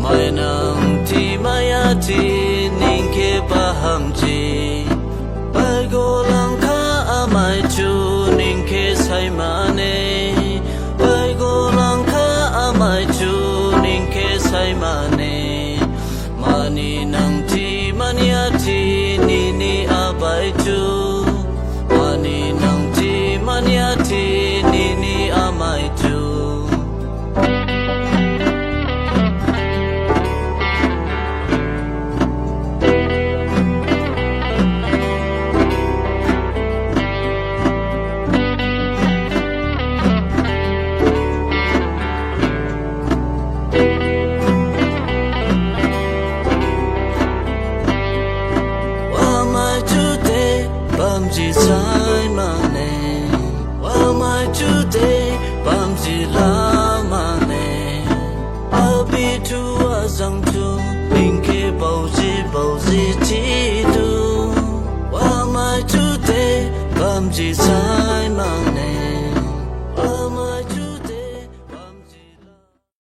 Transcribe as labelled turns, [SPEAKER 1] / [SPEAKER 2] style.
[SPEAKER 1] mai nang ti maya ti ning ke paham ji bai go lang kha amai chu ning ke sai ma ne bai go lang kha amai chu ning ke sai ma ne mani nang ti mania ti ni ni abai chu mani nang ti mania ti ni ni amai chu bam ji sai ma ne wa mai chu de bam ji la ma ne a bi tu a sang tu ning ke bao ji ti tu wa mai chu de bam ji sai